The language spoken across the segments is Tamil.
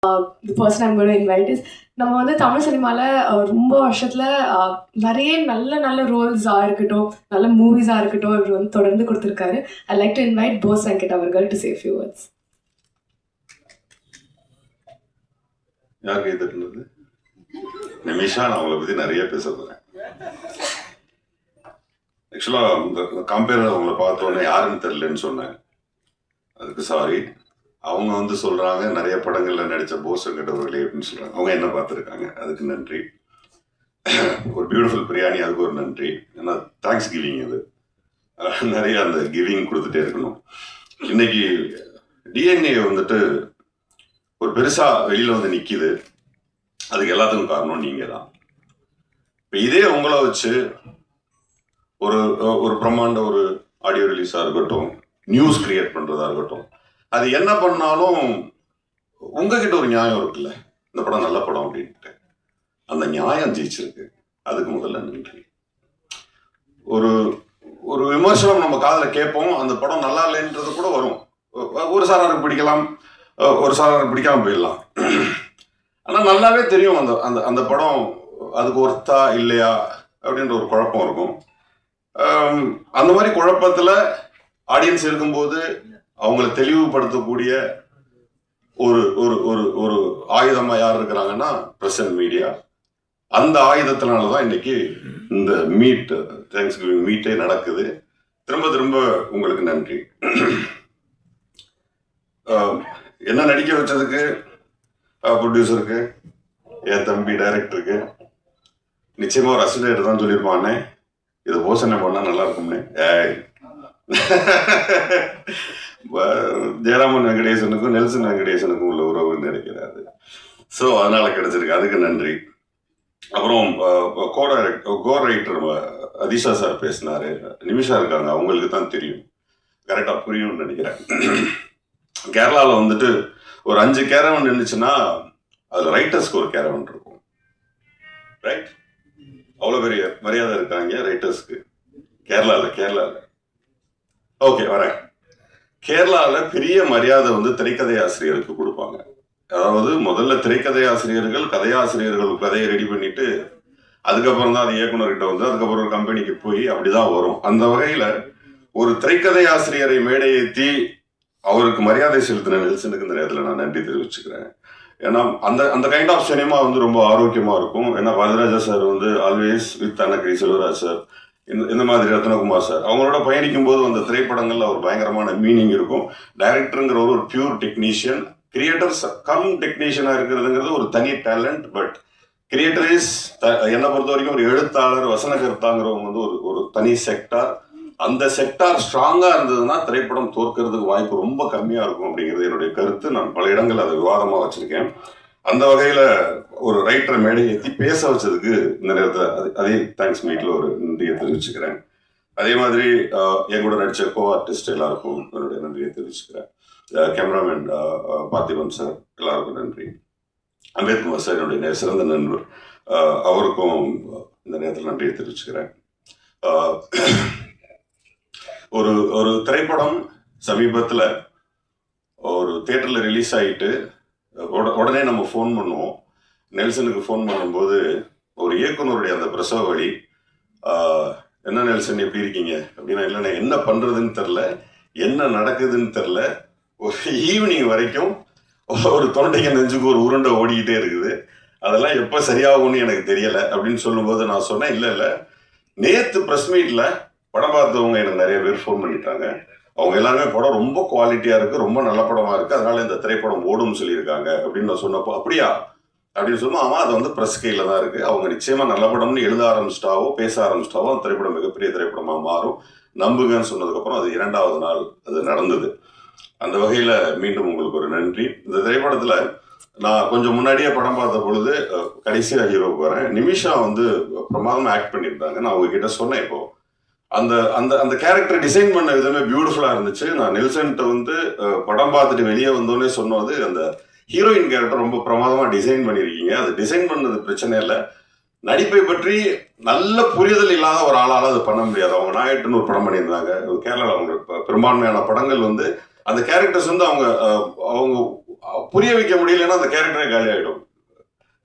The person I'm going to invite is நம்ம வந்து தமிழ் சினிமாவில் ரொம்ப வருஷத்தில் நிறைய நல்ல நல்ல ரோல்ஸாக இருக்கட்டும், நல்ல மூவிஸாக இருக்கட்டும், இவர் வந்து தொடர்ந்து கொடுத்துருக்காரு. I like to invite Bose Venkat அவர்கள் டு சே ஃபியூ வேர்ட்ஸ். யாருக்கு இது நிமிஷா, நான் அவங்களை பற்றி நிறைய பேச போகிறேன். ஆக்சுவலாக இந்த கம்பேர் அவங்கள பார்த்தோன்னே யாருன்னு தெரியலன்னு சொன்னேன். அதுக்கு சாரி. அவங்க வந்து சொல்கிறாங்க நிறைய படங்களில் நடித்த போஸ் வெங்கட் அவர்களே அப்படின்னு சொல்கிறாங்க. அவங்க என்ன பார்த்துருக்காங்க, அதுக்கு நன்றி. ஒரு பியூட்டிஃபுல் பிரியாணி, அதுக்கு ஒரு நன்றி. ஏன்னா தேங்க்ஸ் கிவிங், அது நிறைய அந்த கிவிங் கொடுத்துட்டே இருக்கணும். இன்னைக்கு டிஎன்ஏ வந்துட்டு ஒரு பெருசாக வெளியில் வந்து நிற்கிது. அதுக்கு எல்லாத்துக்கும் காரணம் நீங்கள் தான். இப்போ இதே உங்களை வச்சு ஒரு ஒரு பிரம்மாண்ட ஒரு ஆடியோ ரிலீஸாக இருக்கட்டும், நியூஸ் கிரியேட் பண்ணுறதா இருக்கட்டும், அது என்ன பண்ணாலும் உங்ககிட்ட ஒரு நியாயம் இருக்குல்ல, இந்த படம் நல்ல படம் அப்படின்ட்டு. அந்த நியாயம் ஜெயிச்சிருக்கு. அதுக்கு முதல்ல நன்றி. ஒரு ஒரு விமர்சனம் நம்ம காதில் கேட்போம், அந்த படம் நல்லா இல்லைன்றது கூட வரும். ஒரு சாராருக்கு பிடிக்கலாம், ஒரு சாராருக்கு பிடிக்காம போயிடலாம். ஆனால் நல்லாவே தெரியும் அந்த அந்த அந்த படம் அதுக்கு ஒர்த்தா இல்லையா அப்படின்ற ஒரு குழப்பம் இருக்கும். அந்த மாதிரி குழப்பத்தில் ஆடியன்ஸ் இருக்கும்போது அவங்கள தெளிவுபடுத்தக்கூடிய ஒரு ஒரு ஒரு ஒரு ஆயுதமாக யார் இருக்கிறாங்கன்னா பிரசன்ட் மீடியா. அந்த ஆயுதத்தினால தான் இன்னைக்கு இந்த மீட், தேங்க்ஸ் கிவிங் மீட்டே நடக்குது. திரும்ப திரும்ப உங்களுக்கு நன்றி. என்ன நடிக்க வச்சதுக்கு ப்ரொடியூசருக்கு, என் தம்பி டைரக்டருக்கு, நிச்சயமா ஒரு அசிஸ்டன்ட் தான் சொல்லியிருப்பானே இது போசனை பண்ணா நல்லா இருக்கும்னே. ஜெயராமன் வெங்கடேசனுக்கும் நெல்சன் வெங்கடேசனுக்கும் உள்ள உறவு நினைக்கிறாரு. ஸோ அதனால கிடைச்சிருக்கு, அதுக்கு நன்றி. அப்புறம் கோ ரைட்டர் அதிஷா சார் பேசினாரு. நிமிஷா இருக்காங்க, அவங்களுக்கு தான் தெரியும், கரெக்டா புரியும்னு நினைக்கிறேன். கேரளாவில் வந்துட்டு ஒரு 5 கேரவன் இருந்துச்சுன்னா அதுல ரைட்டர்ஸ்க்கு ஒரு கேரவன் இருக்கும். ரைட், அவ்வளோ பெரிய மரியாதை இருக்காங்க ரைட்டர்ஸ்க்கு கேரளாவில். ஓகே, வரேன். கேரளாவில் பெரிய மரியாதை வந்து திரைக்கதை ஆசிரியருக்கு கொடுப்பாங்க. அதாவது முதல்ல திரைக்கதை ஆசிரியர்கள் கதையாசிரியர்கள் கதையை ரெடி பண்ணிட்டு அதுக்கப்புறம் தான் அது இயக்குனர்கிட்ட வந்து அதுக்கப்புறம் ஒரு கம்பெனிக்கு போய் அப்படிதான் வரும். அந்த வகையில ஒரு திரைக்கதை ஆசிரியரை மேடை ஏற்றி அவருக்கு மரியாதை செலுத்தின நெல்சனுக்கு இந்த நேரத்தில் நான் நன்றி தெரிவிச்சுக்கிறேன். ஏன்னா அந்த அந்த கைண்ட் ஆஃப் சினிமா வந்து ரொம்ப ஆரோக்கியமா இருக்கும். ஏன்னா வரதராஜா சார் வந்து always with Annagiri Selvaraj sir, இந்த மாதிரி ரத்னகுமார் சார், அவங்களோட பயணிக்கும் போது அந்த திரைப்படங்கள்ல ஒரு பயங்கரமான மீனிங் இருக்கும். டைரக்டருங்கிற ஒரு பியூர் டெக்னீஷியன், கிரியேட்டர்ஸ் கம் டெக்னீஷியனா இருக்கிறதுங்கிறது ஒரு தனி டேலண்ட். பட் கிரியேட்டர் இஸ் என்னை பொறுத்த வரைக்கும் ஒரு எழுத்தாளர், வசனகர்த்தாங்கிறவங்க வந்து ஒரு தனி செக்டார். அந்த செக்டார் ஸ்ட்ராங்கா இருந்ததுன்னா திரைப்படம் தோற்கிறதுக்கு வாய்ப்பு ரொம்ப கம்மியா இருக்கும் அப்படிங்கிறது என்னுடைய கருத்து. நான் பல இடங்கள் அதை விவாதமா வச்சிருக்கேன். அந்த வகையில ஒரு ரைட்டரை மேடை ஏற்றி பேச வச்சதுக்கு இந்த நேரத்தில் அதே தேங்க்ஸ் மீட்ல ஒரு நன்றியை தெரிவிச்சுக்கிறேன். அதே மாதிரி என் கூட நடிச்ச கோ ஆர்டிஸ்ட் எல்லாருக்கும் என்னுடைய நன்றியை தெரிவிச்சுக்கிறேன். கேமராமேன் பார்த்திபன் சார், எல்லாருக்கும் நன்றி. அம்பேத்குமார் சார் என்னுடைய சிறந்த நண்பர், அவருக்கும் இந்த நேரத்தில் நன்றியை தெரிவிச்சுக்கிறேன். ஒரு ஒரு திரைப்படம் சமீபத்தில் ஒரு தியேட்டரில் ரிலீஸ் ஆகிட்டு உடனே நம்ம ஃபோன் பண்ணுவோம். நெல்சனுக்கு ஃபோன் பண்ணும்போது ஒரு இயக்குனருடைய அந்த பிரசவ வழி, என்ன நெல்சன் எப்படி இருக்கீங்க அப்படின்னா, இல்லைன்னா என்ன பண்ணுறதுன்னு தெரில, என்ன நடக்குதுன்னு தெரில, ஒரு ஈவினிங் வரைக்கும் ஒரு தொண்டைக்கு நெஞ்சுக்கு ஒரு உருண்டை ஓடிக்கிட்டே இருக்குது, அதெல்லாம் எப்போ சரியாகும்னு எனக்கு தெரியலை அப்படின்னு சொல்லும்போது நான் சொன்னேன், இல்லை நேற்று ப்ரெஸ் மீட்டில் படம் பார்த்தவங்க எனக்கு நிறைய பேர் ஃபோன் பண்ணிட்டாங்க. அவங்க எல்லாருமே படம் ரொம்ப குவாலிட்டியாக இருக்குது, ரொம்ப நல்ல படமாக இருக்குது, அதனால இந்த திரைப்படம் ஓடும்னு சொல்லியிருக்காங்க அப்படின்னு நான் சொன்னப்போ, அப்படியா அப்படின்னு சொன்னோம். ஆமாம், அது வந்து ப்ரெஸ் கையில் தான் இருக்குது. அவங்க நிச்சயமாக நல்ல படம்னு எழுத ஆரம்பிச்சிட்டாவோ பேச ஆரம்பிச்சிட்டாவோ அந்த திரைப்படம் மிகப்பெரிய திரைப்படமாக மாறும், நம்புங்கன்னு சொன்னதுக்கப்புறம் அது 2வது நாள் அது நடந்தது. அந்த வகையில் மீண்டும் உங்களுக்கு ஒரு நன்றி. இந்த திரைப்படத்தில் நான் கொஞ்சம் முன்னாடியே படம் பார்த்த பொழுது கடைசியாக ஹீரோவுக்கு வரேன். நிமிஷா வந்து பிரமாதமாக ஆக்ட் பண்ணியிருந்தாங்க. நான் உங்ககிட்ட சொன்னேன், இப்போ அந்த அந்த அந்த கேரக்டர் டிசைன் பண்ண விதமே பியூட்டிஃபுல்லா இருந்துச்சு. நான் நெல்சன்ட்ட வந்து படம் பார்த்துட்டு வெளியே வந்தோடனே சொன்னது, அந்த ஹீரோயின் கேரக்டர் ரொம்ப பிரமாதமா டிசைன் பண்ணியிருக்கீங்க. அது டிசைன் பண்ணது பிரச்சனை இல்லை, நடிப்பை பற்றி நல்ல புரிதல் இல்லாத ஒரு ஆளால் அது பண்ண முடியாது. அவங்க நாயட்டுன்னு ஒரு படம் பண்ணியிருந்தாங்க கேரளாவில். அவங்க பெரும்பான்மையான படங்கள் வந்து அந்த கேரக்டர்ஸ் வந்து அவங்க அவங்க புரிய வைக்க முடியலன்னா அந்த கேரக்டரே காலி ஆகிடும்.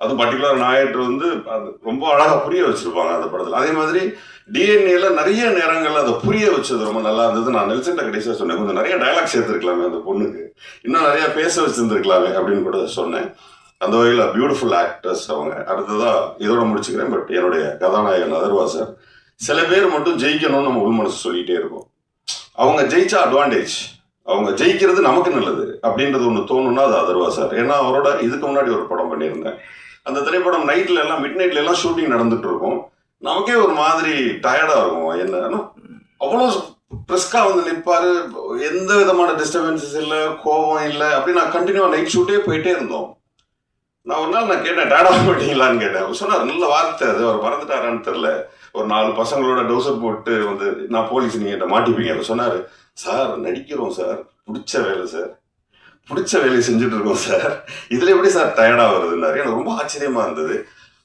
அதுவும் பர்டிகுலர் நாயகர் வந்து அது ரொம்ப அழகாக புரிய வச்சிருப்பாங்க அந்த படத்தில். அதே மாதிரி டிஎன்ஏல நிறைய நேரங்கள்ல அதை புரிய வச்சது ரொம்ப நல்லா இருந்தது. நான் நெல்சன்ட்ட கடைசியாக சொன்னேன், கொஞ்சம் நிறைய டைலாக் சேர்த்துருக்கலாமே அந்த பொண்ணுக்கு, இன்னும் நிறைய பேச வச்சிருந்துருக்கலாமே அப்படின்னு கூட சொன்னேன். அந்த வகையில் பியூட்டிஃபுல் ஆக்டர்ஸ் அவங்க. அடுத்ததா இதோட முடிச்சுக்கிறேன். பட் என்னுடைய கதாநாயகன் அதர்வா சார், சில பேர் மட்டும் ஜெயிக்கணும்னு நம்ம உள் மனசு சொல்லிகிட்டே இருக்கோம். அவங்க ஜெயிச்சா அட்வான்டேஜ், அவங்க ஜெயிக்கிறது நமக்கு நல்லது அப்படின்றது ஒன்று தோணுன்னா அது அதர்வா சார். ஏன்னா அவரோட இதுக்கு முன்னாடி ஒரு படம் பண்ணியிருந்தேன். அந்த திரைப்படம் நைட்ல எல்லாம் மிட் நைட்ல எல்லாம் ஷூட்டிங் நடந்துட்டு இருக்கும். நமக்கே ஒரு மாதிரி டயர்டா இருக்கும். என்ன அவ்வளோ பிரிஸ்கா வந்து நிற்பாரு, எந்த விதமான டிஸ்டர்பன்சஸ் இல்லை, கோபம் இல்லை. அப்படி நான் கண்டினியூவா நைட் ஷூட்டே போயிட்டே இருந்தோம். நான் ஒரு நாள் நான் கேட்டேன், டயர்டா போயிட்டீங்களான்னு கேட்டேன். அவர் சொன்னார், நல்ல வார்த்தை அது, அவர் மறந்துட்டாரான்னு தெரியல, ஒரு 4 பசங்களோட டவுசர் போட்டு வந்து நான் போலீஸ் நீங்க மாட்டிப்பீங்க. அவர் சொன்னாரு, சார் நடிக்கிறோம் சார், பிடிச்ச வேலை சார், பிடிச்ச வேலையை செஞ்சுட்டு இருக்கோம் சார், இதுல எப்படி சார் டயர்டா வருதுன்னாரு. எனக்கு ரொம்ப ஆச்சரியமா இருந்தது.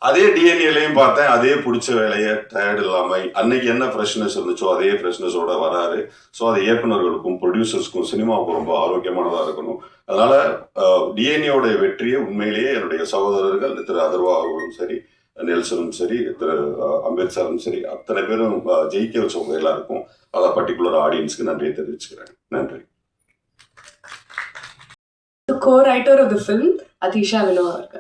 அதே டிஎன்ஏலையும் பார்த்தேன், அதே பிடிச்ச வேலையை டயர்டு இல்லாமல் அன்னைக்கு என்ன ஃப்ரெஷ்னஸ் இருந்துச்சோ அதே ஃப்ரெஷ்னஸோட வராரு. ஸோ அது இயக்குநர்களுக்கும் ப்ரொடியூசர்ஸ்க்கும் சினிமாவுக்கும் ரொம்ப ஆரோக்கியமானதாக இருக்கணும். அதனால டிஎன்ஏவோட வெற்றியை உண்மையிலேயே என்னுடைய சகோதரர்கள் திரு அதர்வா அவர்களும் சரி, நெல்சனும் சரி, திரு அம்பேத்கரும் சரி, அத்தனை பேரும் ஜெயிக்க வச்சவங்க எல்லாருக்கும், அதான் பர்டிகுலர் ஆடியன்ஸ்க்கு நன்றியை தெரிவிச்சுக்கிறேன். நன்றி. The co-writer of the film, Atisha Vinod.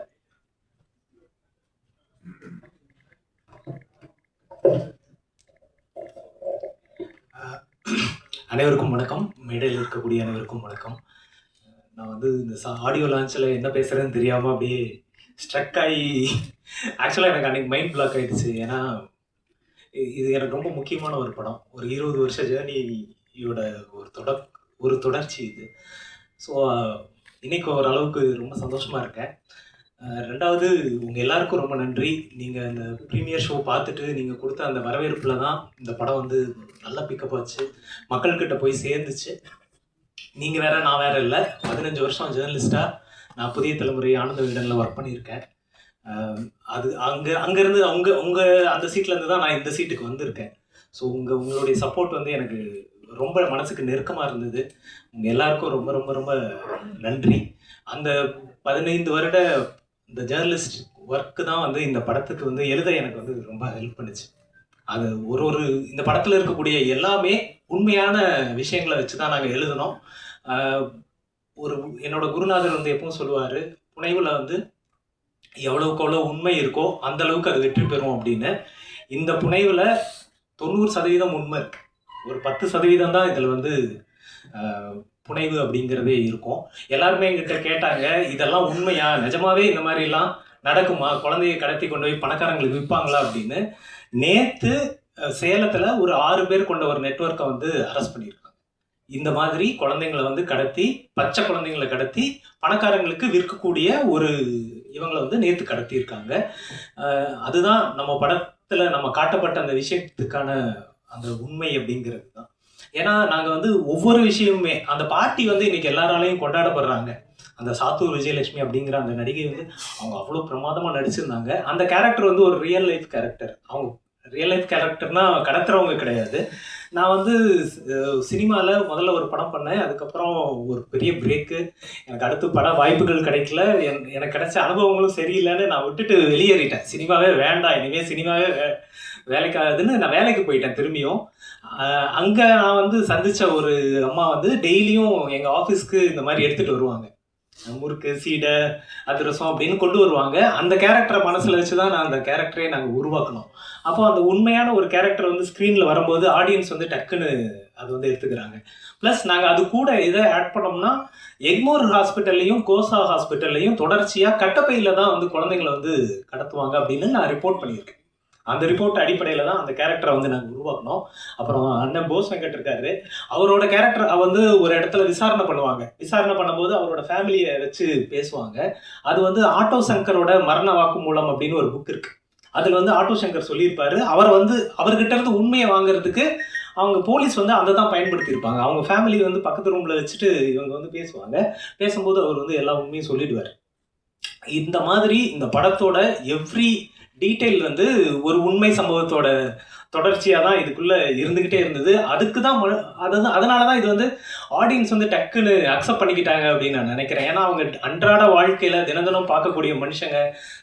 அனைவருக்கும் வணக்கம். மேடையில் இருக்கக்கூடிய அனைவருக்கும் வணக்கம். நான் வந்து இந்த ஆடியோ லான்ச்சில் என்ன பேசுகிறேன்னு தெரியாமல் அப்படியே ஸ்ட்ரக் ஆகி, ஆக்சுவலாக எனக்கு அன்றைக்கி மைண்ட் பிளாக் ஆகிடுச்சு. ஏன்னா இது எனக்கு ரொம்ப முக்கியமான ஒரு படம், ஒரு 20 வருஷ ஜேர்னியோட ஒரு தொடர்ச்சி இது. ஸோ இன்றைக்கி ஓரளவுக்கு ரொம்ப சந்தோஷமாக இருக்கேன். ரெண்டாவது, உங்கள் எல்லாருக்கும் ரொம்ப நன்றி. நீங்கள் அந்த ப்ரீமியர் ஷோ பார்த்துட்டு நீங்கள் கொடுத்த அந்த வரவேற்பில் தான் இந்த படம் வந்து நல்லா பிக்கப் ஆச்சு, மக்கள்கிட்ட போய் சேர்ந்துச்சு. நீங்கள் வேறு நான் வேறு இல்லை. 15 வருஷம் ஜேர்னலிஸ்ட்டாக நான் புதிய தலைமுறை ஆனந்த விகடனில் ஒர்க் பண்ணியிருக்கேன். அது அங்கேருந்து உங்கள் அந்த சீட்லேருந்து தான் நான் இந்த சீட்டுக்கு வந்திருக்கேன். ஸோ உங்களுடைய சப்போர்ட் வந்து எனக்கு ரொம்ப மனசுக்கு நெருக்கமாக இருந்தது. உங்கள் எல்லாருக்கும் ரொம்ப ரொம்ப ரொம்ப நன்றி. அந்த 15 வருட இந்த ஜேர்னலிஸ்ட் ஒர்க்கு தான் வந்து இந்த படத்துக்கு வந்து எழுத எனக்கு வந்து ரொம்ப ஹெல்ப் பண்ணுச்சு. அது ஒரு இந்த படத்தில் இருக்கக்கூடிய எல்லாமே உண்மையான விஷயங்களை வச்சு தான் நாங்கள் எழுதினோம். என்னோட குருநாதர் வந்து எப்பவும் சொல்லுவார், புனைவில் வந்து எவ்வளவுக்கு எவ்வளோ உண்மை இருக்கோ அந்த அளவுக்கு அது வெற்றி பெறும் அப்படின்னு. இந்த புனைவில் 90% உண்மை இருக்கு, ஒரு 10% தான் இதில் வந்து புனைவு அப்படிங்கிறதே இருக்கும். எல்லாருமே என்கிட்ட கேட்டாங்க, இதெல்லாம் உண்மையா, நிஜமாவே இந்த மாதிரிலாம் நடக்குமா, குழந்தைய கடத்தி கொண்டு போய் பணக்காரங்களுக்கு விற்பாங்களா அப்படின்னு. நேற்று சேலத்தில் ஒரு 6 பேர் கொண்ட ஒரு நெட்வொர்க்கை வந்து அரெஸ்ட் பண்ணியிருக்காங்க. இந்த மாதிரி குழந்தைங்களை வந்து கடத்தி, பச்சை குழந்தைங்களை கடத்தி பணக்காரங்களுக்கு விற்கக்கூடிய ஒரு இவங்களை வந்து நேற்று கடத்தியிருக்காங்க. அதுதான் நம்ம படத்தில் நம்ம காட்டப்பட்ட அந்த விஷயத்துக்கான அந்த உண்மை அப்படிங்கிறது தான். ஏன்னா நாங்கள் வந்து ஒவ்வொரு விஷயமுமே, அந்த பாட்டி வந்து இன்னைக்கு எல்லாராலையும் கொண்டாடப்படுறாங்க. அந்த சாத்தூர் விஜயலட்சுமி அப்படிங்கிற அந்த நடிகை வந்து அவங்க அவ்வளோ பிரமாதமாக நடிச்சிருந்தாங்க. அந்த கேரக்டர் வந்து ஒரு ரியல் லைஃப் கேரக்டர். அவங்க ரியல் லைஃப் கேரக்டர்னா கடத்துறவங்க கிடையாது. நான் வந்து சினிமாவில் முதல்ல ஒரு படம் பண்ணேன், அதுக்கப்புறம் ஒரு பெரிய பிரேக்கு, எனக்கு அடுத்து பட வாய்ப்புகள் கிடைக்கல, எனக்கு கிடைச்ச அனுபவங்களும் சரியில்லைன்னு நான் விட்டுட்டு வெளியேறிட்டேன். சினிமாவே வேண்டாம், இனிமேல் சினிமாவே வேலைக்காகுதுன்னு நான் வேலைக்கு போயிட்டேன் திரும்பியும். அங்கே நான் வந்து சந்தித்த ஒரு அம்மா வந்து டெய்லியும் எங்கள் ஆஃபீஸ்க்கு இந்த மாதிரி எடுத்துகிட்டு வருவாங்க, முறுக்கு, சீடை, அதிரசம் அப்படின்னு கொண்டு வருவாங்க. அந்த கேரக்டரை மனசில் வச்சு தான் நான் அந்த கேரக்டரே நாங்கள் உருவாக்கணும். அப்போ அந்த உண்மையான ஒரு கேரக்டர் வந்து ஸ்க்ரீனில் வரும்போது ஆடியன்ஸ் வந்து டக்குன்னு அது வந்து எடுத்துக்கிறாங்க. ப்ளஸ் நாங்கள் அது கூட இதை ஆட் பண்ணோம்னா, எக்மோர் ஹாஸ்பிட்டல்லையும் கோசா ஹாஸ்பிட்டல்லையும் தொடர்ச்சியாக கட்டப்பையில் தான் வந்து குழந்தைங்களை வந்து கடத்துவாங்க அப்படின்னு நான் ரிப்போர்ட் பண்ணியிருக்கேன். அந்த ரிப்போர்ட் அடிப்படையில் தான் அந்த கேரக்டரை வந்து நாங்கள் உருவாக்கணும். அப்புறம் அண்ணன் போஸ் வெங்கட் இருக்காரு, அவரோட கேரக்டர் வந்து ஒரு இடத்துல விசாரணை பண்ணுவாங்க. விசாரணை பண்ணும்போது அவரோட ஃபேமிலியை வச்சு பேசுவாங்க. அது வந்து ஆட்டோ சங்கரோட மரண வாக்குமூலம் அப்படின்னு ஒரு புக் இருக்கு. அதில் வந்து ஆட்டோ சங்கர் சொல்லியிருப்பாரு, அவர் வந்து அவர்கிட்ட இருந்து உண்மையை வாங்குறதுக்கு அவங்க போலீஸ் வந்து அதை தான் பயன்படுத்தியிருப்பாங்க. அவங்க ஃபேமிலி வந்து பக்கத்து ரூமில் வச்சுட்டு இவங்க வந்து பேசுவாங்க. பேசும்போது அவர் வந்து எல்லா உண்மையும் சொல்லிடுவார். இந்த மாதிரி இந்த படத்தோட எவ்ரி டீட்டெயில் வந்து ஒரு உண்மை சம்பவத்தோட தொடர்ச்சியாக தான் இதுக்குள்ளே இருந்துக்கிட்டே இருந்தது. அதுக்கு தான் அதனால தான் இது வந்து ஆடியன்ஸ் வந்து டக்குன்னு அக்செப்ட் பண்ணிக்கிட்டாங்க அப்படின்னு நான் நினைக்கிறேன். ஏன்னா அவங்க அன்றாட வாழ்க்கையில் தினம் பார்க்கக்கூடிய மனுஷங்க,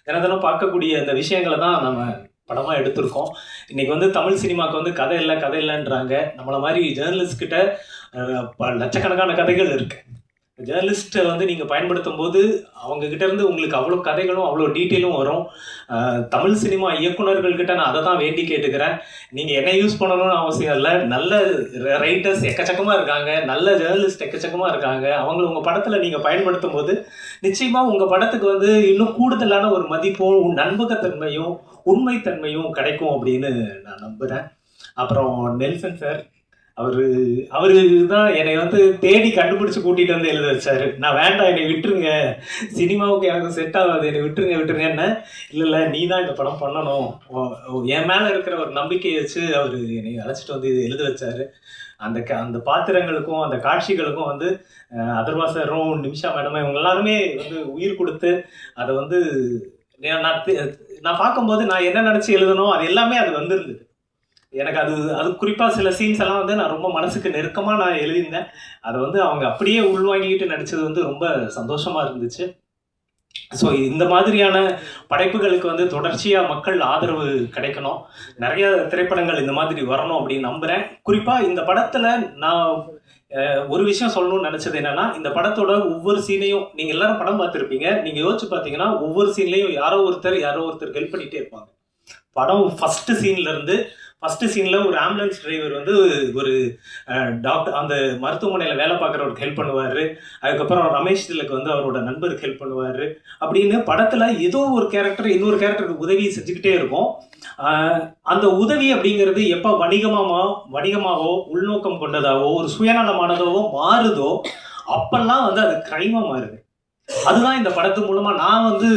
தினம் பார்க்கக்கூடிய அந்த விஷயங்களை தான் நம்ம படமாக எடுத்திருக்கோம். இன்றைக்கி வந்து தமிழ் சினிமாவுக்கு வந்து கதை இல்லைன்றாங்க. நம்மளை மாதிரி ஜேர்னலிஸ்ட் கிட்ட லட்சக்கணக்கான கதைகள் இருக்குது. ஜேர்னலிஸ்ட்டை வந்து நீங்கள் பயன்படுத்தும் போது அவங்கக்கிட்ட இருந்து உங்களுக்கு அவ்வளோ கதைகளும் அவ்வளோ டீட்டெயிலும் வரும். தமிழ் சினிமா இயக்குநர்கள்கிட்ட நான் அதை தான் வேண்டி கேட்டுக்கிறேன். நீங்கள் என்ன யூஸ் பண்ணணும்னு அவசியம் இல்லை. நல்ல ரைட்டர்ஸ் எக்கச்சக்கமாக இருக்காங்க, நல்ல ஜேர்னலிஸ்ட் எக்கச்சக்கமாக இருக்காங்க. அவங்கள உங்கள் படத்தில் நீங்கள் பயன்படுத்தும் போது நிச்சயமாக உங்கள் படத்துக்கு வந்து இன்னும் கூடுதலான ஒரு மதிப்பும் நம்பகத்தன்மையும் உண்மைத்தன்மையும் கிடைக்கும் அப்படின்னு நான் நம்புகிறேன். அப்புறம் நெல்சன் சார், அவரு தான் என்னை வந்து தேடி கண்டுபிடிச்சு கூட்டிகிட்டு வந்து எழுத வச்சாரு. நான் வேண்டாம், என்னை விட்டுருங்க, சினிமாவுக்கு எனக்கு செட் ஆகாது, என்னை விட்டுருங்கன்னு. இல்லை நீ தான் இந்த படம் பண்ணணும், என் மேலே இருக்கிற ஒரு நம்பிக்கையை வச்சு அவர் என்னை அழைச்சிட்டு வந்து இது எழுத வச்சாரு. அந்த பாத்திரங்களுக்கும் அந்த காட்சிகளுக்கும் வந்து அதர்வா சாரும் நிமிஷா மேடமும் இவங்க எல்லாருமே வந்து உயிர் கொடுத்து அதை வந்து நான் பார்க்கும்போது நான் என்ன நினச்சி எழுதணும் அது எல்லாமே அது வந்துருந்தது. எனக்கு அது குறிப்பாக சில சீன்ஸ் எல்லாம் வந்து நான் ரொம்ப மனசுக்கு நெருக்கமாக நான் எழுதியிருந்தேன். அதை வந்து அவங்க அப்படியே உள்வாங்கிக்கிட்டு நடித்தது வந்து ரொம்ப சந்தோஷமாக இருந்துச்சு. ஸோ இந்த மாதிரியான படைப்புகளுக்கு வந்து தொடர்ச்சியாக மக்கள் ஆதரவு கிடைக்கணும். நிறைய திரைப்படங்கள் இந்த மாதிரி வரணும் அப்படின்னு நம்புகிறேன். குறிப்பாக இந்த படத்தில் நான் ஒரு விஷயம் சொல்லணும்னு நினச்சது என்னென்னா, இந்த படத்தோட ஒவ்வொரு சீனையும் நீங்கள் எல்லாரும் படம் பார்த்துருப்பீங்க. நீங்கள் யோசிச்சு பார்த்தீங்கன்னா ஒவ்வொரு சீன்லேயும் யாரோ ஒருத்தர் ஹெல்ப் பண்ணிகிட்டே இருப்பாங்க. படம் ஃபஸ்ட்டு சீனில் ஒரு ஆம்புலன்ஸ் டிரைவர் வந்து ஒரு டாக்டர் அந்த மருத்துவமனையில் வேலை பார்க்குறவருக்கு ஹெல்ப் பண்ணுவார். அதுக்கப்புறம் ரமேஷ் திலக் வந்து அவரோட நண்பருக்கு ஹெல்ப் பண்ணுவார். அப்படின்னு படத்தில் ஏதோ ஒரு கேரக்டர் இன்னொரு கேரக்டருக்கு உதவி செஞ்சுக்கிட்டே இருக்கும். அந்த உதவி அப்படிங்கிறது எப்போ வணிகமாகவோ உள்நோக்கம் கொண்டதாவோ ஒரு சுயநலமானதாவோ மாறுதோ அப்பெல்லாம் வந்து அது கிரைமாக மாறுது. அதுதான் இந்த படத்து மூலமா நான் வந்து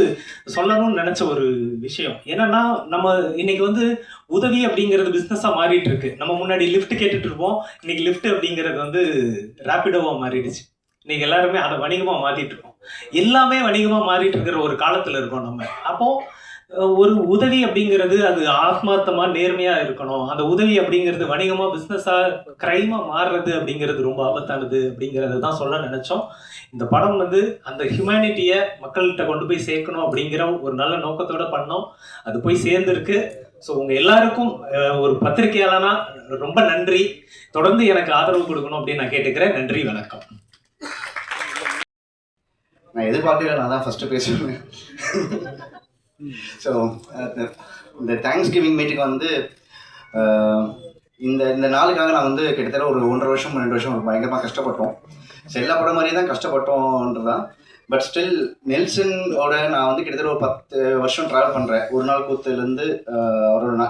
சொல்லணும்னு நினைச்ச ஒரு விஷயம். என்னன்னா, நம்ம இன்னைக்கு வந்து உதவி அப்படிங்கிறது பிசினஸா மாறிட்டு இருக்கு. நம்ம முன்னாடி லிஃப்ட் கேட்டுட்டு இருப்போம், இன்னைக்கு லிஃப்ட் அப்படிங்கிறது வந்து ரேபிடோவா மாறிடுச்சு. இன்னைக்கு எல்லாருமே அதை வணிகமா மாத்திட்டு இருக்கோம். எல்லாமே வணிகமா மாறிட்டு இருக்கிற ஒரு காலத்துல இருக்கோம் நம்ம. அப்போ ஒரு உதவி அப்படிங்கிறது அது ஆத்மார்த்தமா நேர்மையா இருக்கணும். அந்த உதவி அப்படிங்கிறது வணிகமா பிசினஸா கிரைமா மாறுறது அப்படிங்கிறது ரொம்ப ஆபத்தானது அப்படிங்கறத தான் சொல்ல நினைச்சோம். இந்த படம் வந்து அந்த ஹியூமனிட்டியை மக்கள்கிட்ட கொண்டு போய் சேர்க்கணும் அப்படிங்கிற ஒரு நல்ல நோக்கத்தோட பண்ணோம். அது போய் சேர்ந்துருக்கு. ஸோ உங்க எல்லாருக்கும் ஒரு பத்திரிகையாளனா ரொம்ப நன்றி. தொடர்ந்து எனக்கு ஆதரவு கொடுக்கணும் அப்படின்னு நான் கேட்டுக்கிறேன். நன்றி, வணக்கம். நான் எதிர்பார்க்கல, நான் தான் ஃபஸ்ட்டு பேசுவேன். ஸோ இந்த தேங்க்ஸ் கிவிங் மீட்டிங் வந்து இந்த நாளுக்காக நான் வந்து கிட்டத்தட்ட ஒரு 1.5 வருஷம் 2 வருஷம் பயங்கரமாக கஷ்டப்பட்டோம். ஸோ எல்லா படம் மாதிரியே தான் கஷ்டப்பட்டோன்றதான். பட் ஸ்டில் நெல்சனோட நான் வந்து கிட்டத்தட்ட ஒரு 10 வருஷம் ட்ராவல் பண்ணுறேன். ஒரு நாள் கூத்துலேருந்து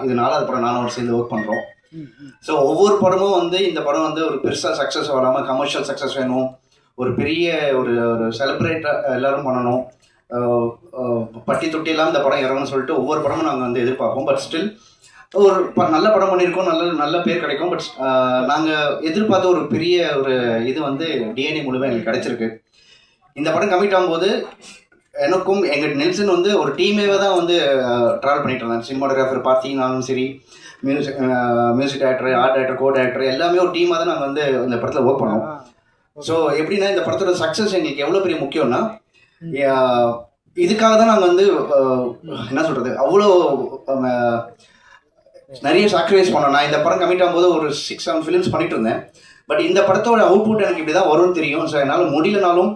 இது 4வது படம் 4 வருஷம் சேர்ந்து ஒர்க் பண்ணுறோம். ஸோ ஒவ்வொரு படமும் வந்து இந்த படம் வந்து ஒரு பெருசாக சக்ஸஸ் வராமல் கமர்ஷியல் சக்ஸஸ் வேணும், ஒரு பெரிய ஒரு செலிப்ரேட்டாக எல்லோரும் பண்ணணும், பட்டி தொட்டி எல்லாம் இந்த படம் இறங்கணும்னு சொல்லிட்டு ஒவ்வொரு படமும் நாங்கள் வந்து எதிர்பார்ப்போம். பட் ஸ்டில் ஒரு நல்ல படம் பண்ணியிருக்கோம், நல்ல பேர் கிடைக்கும். பட் நாங்கள் எதிர்பார்த்த ஒரு பெரிய ஒரு இது வந்து டிஎன்ஏ மூலமாக எங்களுக்கு கிடைச்சிருக்கு. இந்த படம் கமிட் ஆகும்போது எனக்கும் எங்கள் நெல்சன் வந்து ஒரு டீமேவே தான் வந்து ட்ராவல் பண்ணிட்டு இருந்தேன். சினிமாட்டோகிராஃபர் பார்த்தீங்கன்னாலும் சரி, music director, art director, co director எல்லாமே ஒரு டீமாக தான் நாங்கள் வந்து இந்த படத்தில் ஒர்க் பண்ணோம். ஸோ எப்படின்னா இந்த படத்தோட சக்ஸஸ் எங்களுக்கு எவ்வளோ பெரிய முக்கியம்னா, இதுக்காக தான் நாங்கள் வந்து என்ன சொல்கிறது அவ்வளோ நிறைய சாக்ரிஃபைஸ் பண்ணோம். நான் இந்த படம் கமிட் ஆகும்போது ஒரு 6-7 ஃபிலிம்ஸ் பண்ணிட்டு இருந்தேன். பட் இந்த படத்தோட அவுட்புட் எனக்கு இப்படி தான் வரும்னு தெரியும். ஸோ என்னால் முடியலனாலும்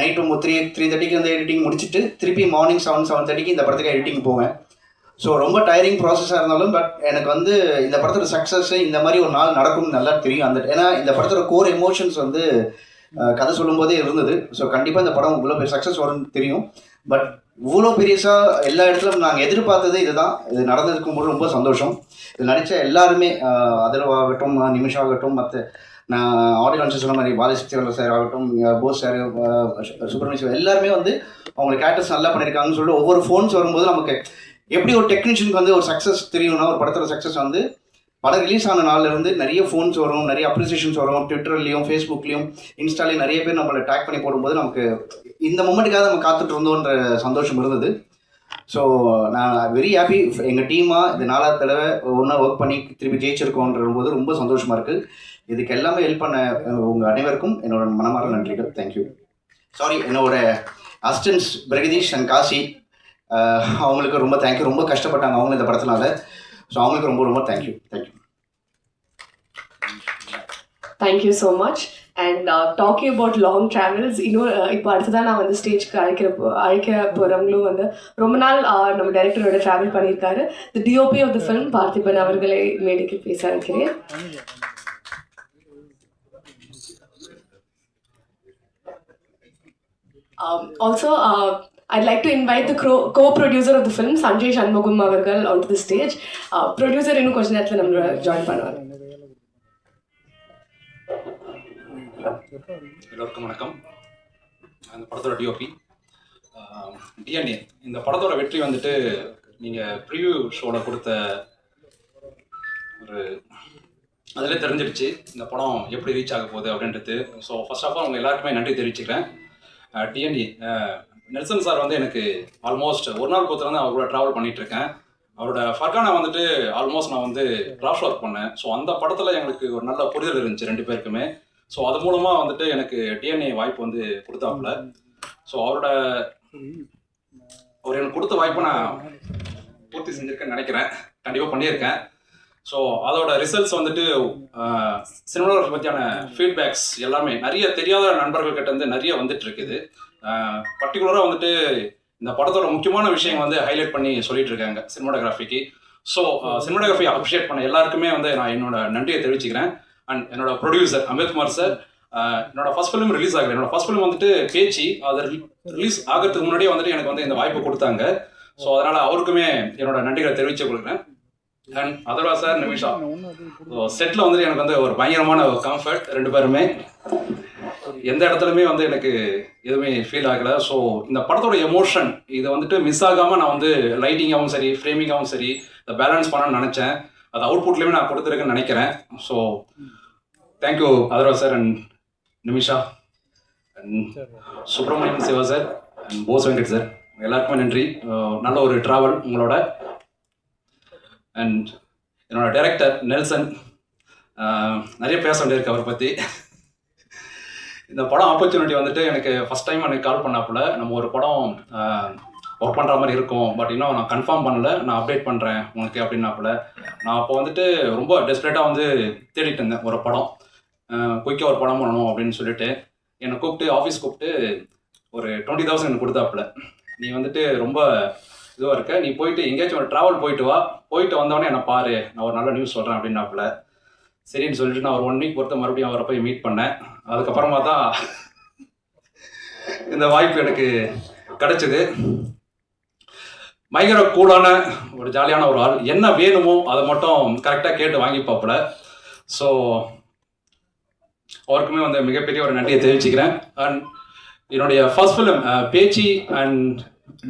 நைட்டு 3:30 வந்து எடிட்டிங் முடிச்சுட்டு திருப்பி மார்னிங் 7-7:30 இந்த படத்துக்கு எடிட்டிங் போவேன். ஸோ ரொம்ப டயரிங் ப்ராசஸாக இருந்தாலும் பட் எனக்கு வந்து இந்த படத்தோட சக்ஸஸ் இந்த மாதிரி ஒரு நாள் நடக்கும்னு நல்லா தெரியும். ஏன்னா இந்த படத்தோட கோர் எமோஷன்ஸ் வந்து கதை சொல்லும்போதே இருந்தது. ஸோ கண்டிப்பாக இந்த படம் இவ்வளோ பெரிய சக்ஸஸ் வரும்னு தெரியும். பட் இவ்வளோ பெரியஸாக எல்லா இடத்துலையும் நாங்கள் எதிர்பார்த்தது இதுதான். இது நடந்திருக்கும் போது ரொம்ப சந்தோஷம். இது நடித்த எல்லாருமே அதர்வாகட்டும், நிமிஷாகட்டும், மற்ற நான் ஆடியோ லான்ச்சு சொன்ன மாதிரி பாலசக்திவேல் சார் ஆகட்டும், போஸ் சார், சுப்பிரமணியம் எல்லாருமே வந்து அவங்க கேரக்டர்ஸ் நல்லா பண்ணியிருக்காங்கன்னு சொல்லிட்டு ஒவ்வொரு ஃபோன்ஸ் வரும்போது நமக்கு எப்படி ஒரு டெக்னீஷியனுக்கு வந்து ஒரு சக்ஸஸ் தெரியும்னா, ஒரு படத்தோட சக்ஸஸ் வந்து படம் ரிலீஸ் ஆன நாள்லேருந்து நிறைய ஃபோன்ஸ் வரும், நிறைய அப்ரிசியேஷன்ஸ் வரும். ட்விட்டர்லேயும் ஃபேஸ்புக்லேயும் இன்ஸ்டாலேயும் நிறைய பேர் நம்மளை டேக் பண்ணி போடும்போது நமக்கு இந்த மொமெண்ட்டுக்காக நம்ம காத்துட்டு இருந்தோன்ற சந்தோஷம் இருந்தது. ஸோ நான் வெரி ஹாப்பி. எங்கள் டீமாக இது 4வது தடவை ஒன்றா ஒர்க் பண்ணி திருப்பி ஜெயிச்சிருக்கோன்ற போது ரொம்ப சந்தோஷமாக இருக்குது. இதுக்கு எல்லாமே ஹெல்ப் பண்ண உங்கள் அனைவருக்கும் என்னோட மனமார்ந்த நன்றிகள். தேங்க்யூ. சாரி, என்னோட அசிஸ்டன்ஸ் பிரகதீஷ் அண்ட் காசி, அவங்களுக்கு ரொம்ப தேங்க்யூ. ரொம்ப கஷ்டப்பட்டாங்க அவங்களும் இந்த படத்தினால. ஸோ அவங்களுக்கு ரொம்ப ரொம்ப thank you. Thank you. Thank you so much. And talking about long travels, இன்னும் இப்போ அடுத்ததான் நான் வந்து ஸ்டேஜ்க்கு அழைக்க போகிறவங்களும் வந்து ரொம்ப நாள் நம்ம டைரக்டரோட ட்ராவல் பண்ணியிருக்காரு. The DOP of the film Parthiban அவர்களை மேடைக்கு பேச அழைக்கிறேன். Also, I'd like to invite the co-producer of the film, Sanjay Shanmugam avargal, onto the stage. Producer இன்னும் கொஞ்ச நேரத்தில் நம்ம ஜாயின் பண்ணுவார். எல்லோருக்கும் வணக்கம். அந்த படத்தோட டிஓபி டிஎன்ஏ. இந்த படத்தோட வெற்றி வந்துட்டு நீங்கள் ப்ரிவ்யூ ஷோவில் கொடுத்த ஒரு அதிலே தெரிஞ்சிடுச்சு இந்த படம் எப்படி ரீச் ஆக போகுது அப்படின்றது. ஸோ ஃபர்ஸ்ட் ஆஃப் ஆல் அவங்க எல்லாருக்குமே நன்றி தெரிவிச்சுக்கிறேன். டிஎன்ஏ நெல்சன் சார் வந்து எனக்கு ஆல்மோஸ்ட் ஒரு நாள் பொறுத்து அவர் கூட ட்ராவல் பண்ணிகிட்ருக்கேன். அவரோட ஃபர்கானா வந்துட்டு ஆல்மோஸ்ட் நான் வந்து கிராஸ் ஒர்க் பண்ணேன். ஸோ அந்த படத்தில் எங்களுக்கு ஒரு நல்ல புரிதல் இருந்துச்சு 2 பேருக்குமே. ஸோ அது மூலமாக வந்துட்டு எனக்கு டிஎன்ஏ வாய்ப்பு வந்து கொடுத்தாப்புல. ஸோ அவர் எனக்கு கொடுத்த வாய்ப்பை நான் பூர்த்தி செஞ்சுருக்கேன்னு நினைக்கிறேன். கண்டிப்பாக பண்ணியிருக்கேன். ஸோ அதோட ரிசல்ட்ஸ் வந்துட்டு சினிமாகிராஃபி பற்றியான ஃபீட்பேக்ஸ் எல்லாமே நிறைய தெரியாத நண்பர்கள் கிட்ட இருந்து நிறைய வந்துட்டு இருக்குது. பர்டிகுலராக வந்துட்டு இந்த படத்தோட முக்கியமான விஷயம் வந்து ஹைலைட் பண்ணி சொல்லிட்டு இருக்காங்க சினிமாட்டோகிராஃபிக்கு. ஸோ சினிமாட்டோகிராஃபி அப்ரிஷியேட் பண்ண எல்லாருக்குமே வந்து நான் என்னோட நன்றியை தெரிவிச்சுக்கிறேன். அண்ட் என்னோட ப்ரொடியூசர் அம்பேத்குமார் சார், என்னோட ஃபர்ஸ்ட் ஃபிலிம் ரிலீஸ் ஆகலை. என்னோட ஃபர்ஸ்ட் ஃபிலிம் வந்துட்டு பேச்சு, அது ரிலீஸ் ஆகிறதுக்கு முன்னாடியே வந்துட்டு எனக்கு வந்து இந்த வாய்ப்பு கொடுத்தாங்க. ஸோ அதனால் அவருக்குமே என்னோட நன்றிகளை தெரிவித்து கொடுக்குறேன். அண்ட் அதோட சார் நிமிஷா, செட்டில் வந்துட்டு எனக்கு வந்து ஒரு பயங்கரமான ஒரு கம்ஃபர்ட். 2 பேருமே எந்த இடத்துலையுமே வந்து எனக்கு எதுவுமே ஃபீல் ஆகலை. ஸோ இந்த படத்தோட எமோஷன் இதை வந்துட்டு மிஸ் ஆகாமல் நான் வந்து லைட்டிங்காகவும் சரி ஃப்ரேமிங்காகவும் சரி இதை பேலன்ஸ் பண்ணணும்னு நினச்சேன். அது அவுட்புட்லேயுமே நான் கொடுத்துருக்கேன்னு நினைக்கிறேன். So thank you Atharva sir and Nimisha and Subramanian Siva sir and Bose Venkat sir, எல்லாருக்குமே நன்றி. நல்ல ஒரு ட்ராவல் உங்களோட. அண்ட் என்னோட டைரக்டர் நெல்சன், நிறைய பேச வேண்டியிருக்கு அவரை பற்றி. இந்த படம் ஆப்பர்ச்சுனிட்டி வந்துட்டு எனக்கு ஃபஸ்ட் டைம் எனக்கு கால் பண்ணாப்புல, நம்ம ஒரு படம் ஒர்க் பண்ணுற மாதிரி இருக்கும், பட் இன்னும் நான் கன்ஃபார்ம் பண்ணல, நான் அப்டேட் பண்ணுறேன் உனக்கு அப்படின்னாப்புல. நான் அப்போ வந்துட்டு ரொம்ப டெஸ்பரேட்டாக வந்து தேடிட்டு இருந்தேன் ஒரு படம், குயிக்காக ஒரு படம் பண்ணணும் அப்படின்னு சொல்லிட்டு. என்னை கூப்பிட்டு ஆஃபீஸ் கூப்பிட்டு ஒரு 20,000 எனக்கு கொடுத்தாப்புல. நீ வந்துட்டு ரொம்ப இதுவாக இருக்க, நீ போயிட்டு எங்கேயாச்சும் ஒரு ட்ராவல் போயிட்டு வா, போயிட்டு வந்தவொடனே என்னை பாரு, நான் ஒரு நல்ல நியூஸ் சொல்கிறேன் அப்படின்னாப்புல. சரின்னு சொல்லிட்டு நான் ஒரு 1 வீக் பொறுத்து மறுபடியும் அவரை போய் மீட் பண்ணேன். அதுக்கப்புறமா தான் இந்த வாய்ப்பு எனக்கு கிடைச்சிது. பயங்கர கூலான ஒரு ஜாலியான ஒரு ஆள், என்ன வேணுமோ அதை மட்டும் கரெக்டாக கேட்டு வாங்கிப்பாப்புல. ஸோ அவருக்குமே வந்து மிகப்பெரிய ஒரு நன்றியை தெரிவிச்சுக்கிறேன். அண்ட் என்னுடைய first film Pechi and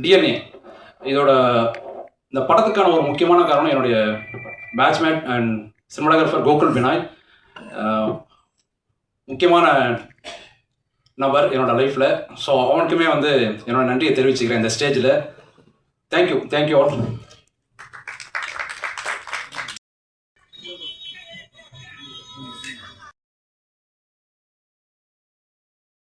DNA, இதோட இந்த படத்துக்கான ஒரு முக்கியமான காரணம் என்னுடைய batchmate and cinematographer Gokul Binoy. முக்கியமான நபர் என்னோட லைஃப்பில். ஸோ அவனுக்குமே வந்து என்னோட நன்றியை தெரிவிச்சுக்கிறேன் இந்த ஸ்டேஜில். Thank you all.